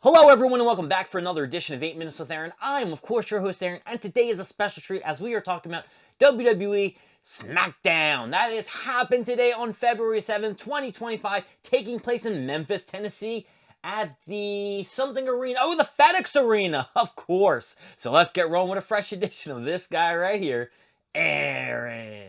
Hello everyone and welcome back for another edition of 8 Minutes with Aaron. I'm of course your host Aaron, and today is a special treat as we are talking about WWE Smackdown. That is happened today on February 7th, 2025, taking place in Memphis, Tennessee at the something arena. Oh, the FedEx Arena, of course. So let's get rolling with a fresh edition of this guy right here, Aaron.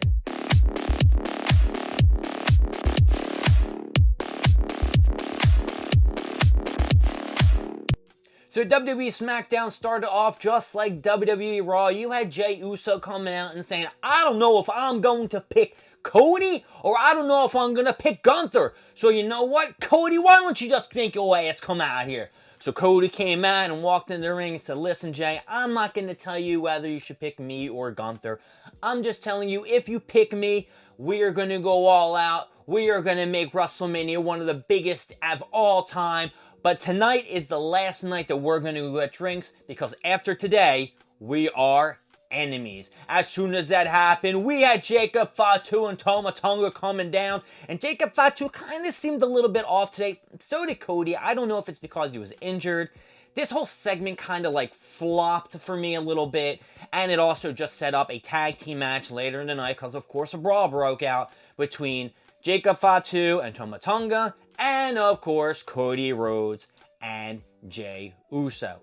So WWE SmackDown started off just like WWE Raw. You had Jey Uso coming out and saying, I don't know if I'm going to pick Cody or I don't know if I'm going to pick Gunther. So you know what, Cody, why don't you just make your ass come out here? So Cody came out and walked in the ring and said, listen, Jey, I'm not going to tell you whether you should pick me or Gunther. I'm just telling you, if you pick me, we are going to go all out. We are going to make WrestleMania one of the biggest of all time. But tonight is the last night that we're going to get drinks because after today, we are enemies. As soon as that happened, we had Jacob Fatu and Tama Tonga coming down. And Jacob Fatu kind of seemed a little bit off today. So did Cody. I don't know if it's because he was injured. This whole segment kind of like flopped for me a little bit. And it also just set up a tag team match later in the night because of course a brawl broke out between Jacob Fatu and Tama Tonga. And, of course, Cody Rhodes and Jey Uso.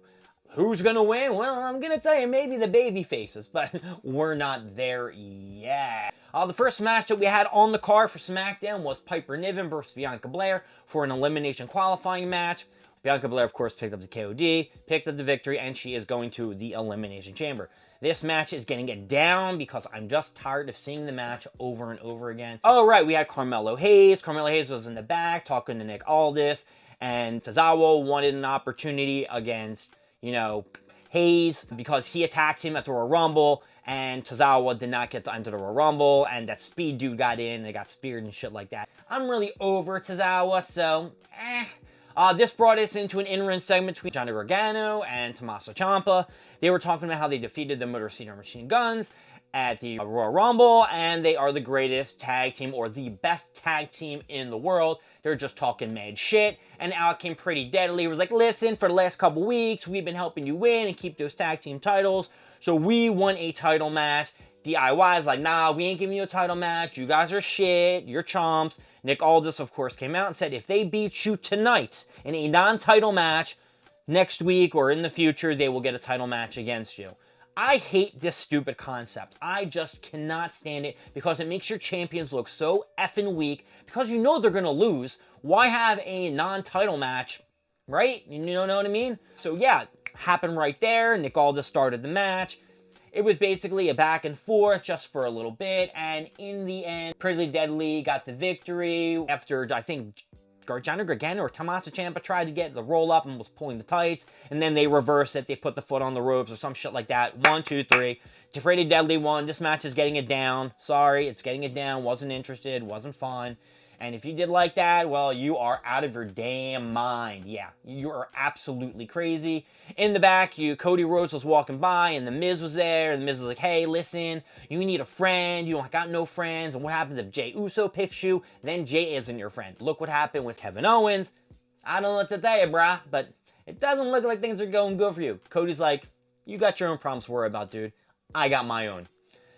Who's going to win? Well, I'm going to tell you, maybe the baby faces, but we're not there yet. The first match that we had on the card for SmackDown was Piper Niven versus Bianca Belair for an elimination qualifying match. Bianca Belair, of course, picked up the KOD, picked up the victory, and she is going to the Elimination Chamber. This match is getting it down because I'm just tired of seeing the match over and over again. Oh, right, we had Carmelo Hayes. Carmelo Hayes was in the back talking to Nick Aldis, and Tozawa wanted an opportunity against, Hayes because he attacked him at the Royal Rumble, and Tozawa did not get to enter the Royal Rumble, and that speed dude got in, and got speared and shit like that. I'm really over Tozawa, so, this brought us into an in-ring segment between Johnny Gargano and Tommaso Ciampa. They were talking about how they defeated the Motor City Machine Guns at the Royal Rumble, and they are the greatest tag team, or the best tag team in the world. They're just talking mad shit, and out came Pretty Deadly. He was like, listen, for the last couple weeks, we've been helping you win and keep those tag team titles, so we won a title match. DIY is like, nah, we ain't giving you a title match. You guys are shit. You're chumps. Nick Aldis, of course, came out and said if they beat you tonight in a non-title match, next week or in the future, they will get a title match against you. I hate this stupid concept. I just cannot stand it because it makes your champions look so effing weak because you know they're going to lose. Why have a non-title match, right? You know what I mean? So yeah, happened right there. Nick Aldis started the match. It was basically a back and forth just for a little bit, and in the end, Pretty Deadly got the victory after, I think, Johnny Gargano or Tommaso Ciampa tried to get the roll up and was pulling the tights, and then they reversed it. They put the foot on the ropes or some shit like that. 1, 2, 3. Pretty Deadly won. This match is getting it down. Sorry, it's getting it down. Wasn't interested. Wasn't fun. And if you did like that, well, you are out of your damn mind. Yeah, you are absolutely crazy. In the back, Cody Rhodes was walking by, and The Miz was there, and The Miz was like, hey, listen, you need a friend. You don't got no friends. And what happens if Jey Uso picks you? Then Jey isn't your friend. Look what happened with Kevin Owens. I don't know what to tell you, brah, but it doesn't look like things are going good for you. Cody's like, you got your own problems to worry about, dude. I got my own.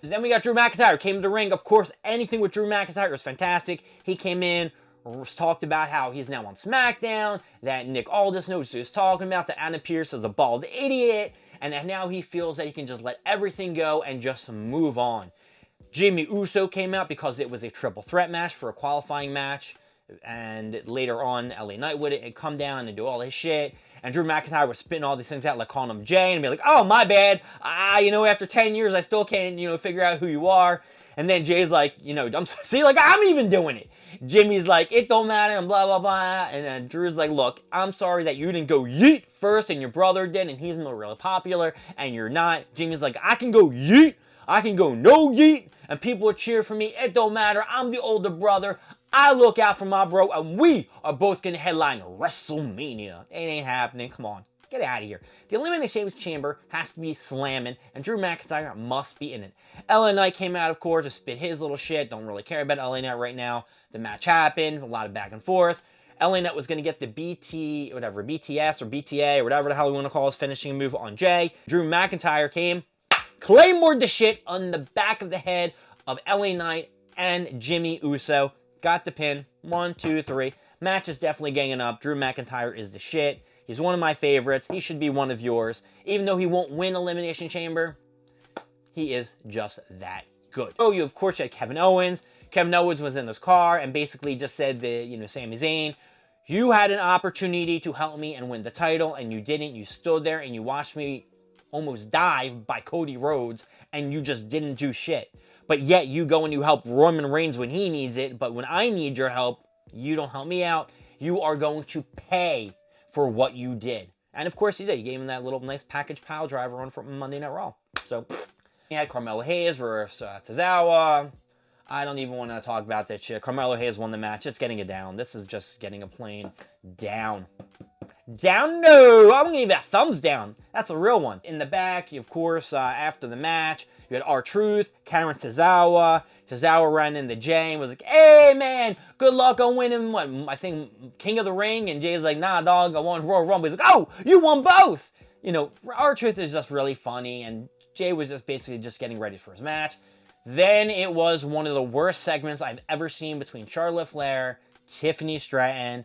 Then we got Drew McIntyre, came to the ring. Of course, anything with Drew McIntyre was fantastic. He came in, talked about how he's now on SmackDown, that Nick Aldis knows what he was talking about, that Adam Pearce is a bald idiot, and that now he feels that he can just let everything go and just move on. Jimmy Uso came out because it was a triple threat match for a qualifying match, and later on, LA Knight would come down and do all his shit. And Drew McIntyre was spitting all these things out, like calling him Jay, and be like, oh, my bad. After 10 years, I still can't, figure out who you are. And then Jay's like, I'm even doing it. Jimmy's like, it don't matter, and blah, blah, blah. And then Drew's like, look, I'm sorry that you didn't go yeet first, and your brother did, and he's not really popular, and you're not. Jimmy's like, I can go yeet. I can go no yeet, and people will cheer for me. It don't matter. I'm the older brother. I look out for my bro, and we are both going to headline WrestleMania. It ain't happening. Come on. Get out of here. The Elimination Chamber has to be slamming, and Drew McIntyre must be in it. LA Knight came out, of course, to spit his little shit. Don't really care about LA Knight right now. The match happened. A lot of back and forth. LA Knight was going to get the BTS or BTA or whatever the hell you want to call his finishing move on Jay. Drew McIntyre came, claymored the shit on the back of the head of LA Knight and Jimmy Uso. Got the pin. 1, 2, 3. Match is definitely ganging up. Drew McIntyre is the shit. He's one of my favorites. He should be one of yours. Even though he won't win Elimination Chamber, he is just that good. Oh, you of course had Kevin Owens. Kevin Owens was in his car and basically just said that, Sami Zayn, you had an opportunity to help me and win the title, and you didn't. You stood there and you watched me almost die by Cody Rhodes, and you just didn't do shit. But yet you go and you help Roman Reigns when he needs it, but when I need your help, you don't help me out. You are going to pay for what you did. And of course he did. He gave him that little nice package pile driver on from Monday Night Raw. So he had Carmelo Hayes versus Tozawa. I don't even want to talk about that shit. Carmelo Hayes won the match. It's getting it down. This is just getting a plain down. Down? No! I'm going to give that thumbs down. That's a real one. In the back, of course, after the match, you had R-Truth, Karen Tozawa. Tozawa ran into Jay and was like, hey, man, good luck on winning, I think King of the Ring. And Jay's like, nah, dog, I won Royal Rumble. He's like, oh, you won both! R-Truth is just really funny, and Jay was just basically just getting ready for his match. Then it was one of the worst segments I've ever seen between Charlotte Flair, Tiffany Stratton,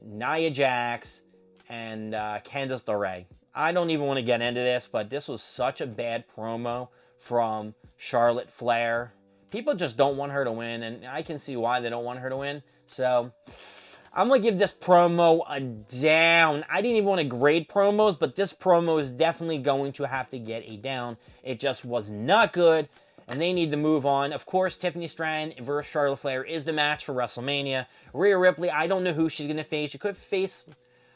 Nia Jax, and Candice LeRae. I don't even want to get into this, but this was such a bad promo from Charlotte Flair. People just don't want her to win, and I can see why they don't want her to win. So I'm going to give this promo a down. I didn't even want to grade promos, but this promo is definitely going to have to get a down. It just was not good, and they need to move on. Of course, Tiffany Stratton versus Charlotte Flair is the match for WrestleMania. Rhea Ripley, I don't know who she's going to face. She could face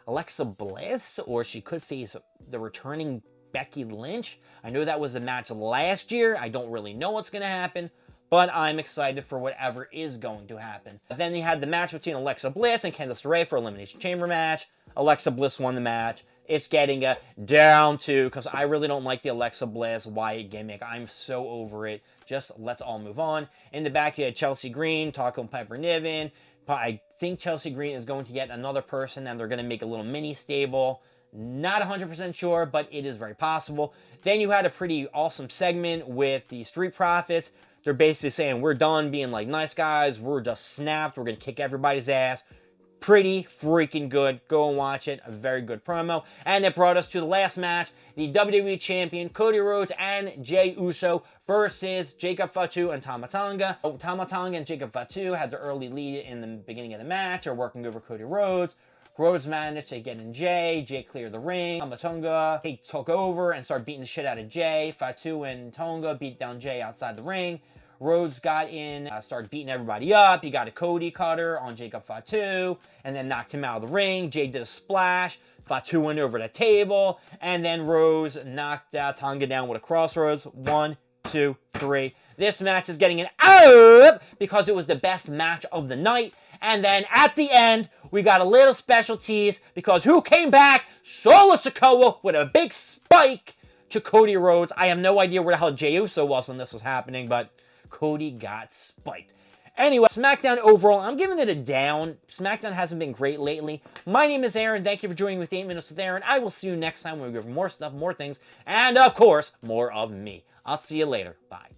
Alexa Bliss, or she could face the returning Becky Lynch. I know that was a match last year. I don't really know what's going to happen, but I'm excited for whatever is going to happen. Then you had the match between Alexa Bliss and Candice LeRae for Elimination Chamber match. Alexa Bliss won the match. It's getting a down to, because I really don't like the Alexa Bliss Wyatt gimmick. I'm so over it. Just let's all move on. In the back, you had Chelsea Green, Taco Piper Niven. I think Chelsea Green is going to get another person, and they're going to make a little mini stable. Not 100% sure, but it is very possible. Then you had a pretty awesome segment with the Street Profits. They're basically saying, we're done being like nice guys. We're just snapped. We're going to kick everybody's ass. Pretty freaking good. Go and watch it. A very good promo. And it brought us to the last match. The WWE Champion, Cody Rhodes and Jey Uso versus Jacob Fatu and Tama Tonga. Tama Tonga and Jacob Fatu had the early lead in the beginning of the match. Are working over Cody Rhodes. Rhodes managed to get in Jay. Jay cleared the ring. Tama Tonga, he took over and started beating the shit out of Jay. Fatu and Tonga beat down Jay outside the ring. Rhodes got in, started beating everybody up. He got a Cody cutter on Jacob Fatu, and then knocked him out of the ring. Jay did a splash. Fatu went over the table, and then Rhodes knocked Tonga down with a crossroads. 1, 2, 3. This match is getting an up because it was the best match of the night. And then at the end, we got a little special tease because who came back? Solo Sikoa with a big spike to Cody Rhodes. I have no idea where the hell Jey Uso was when this was happening, but Cody got spiked. Anyway, SmackDown overall, I'm giving it a down. SmackDown hasn't been great lately. My name is Aaron. Thank you for joining with 8 Minutes with Aaron. I will see you next time when we give more stuff, more things, and of course, more of me. I'll see you later. Bye.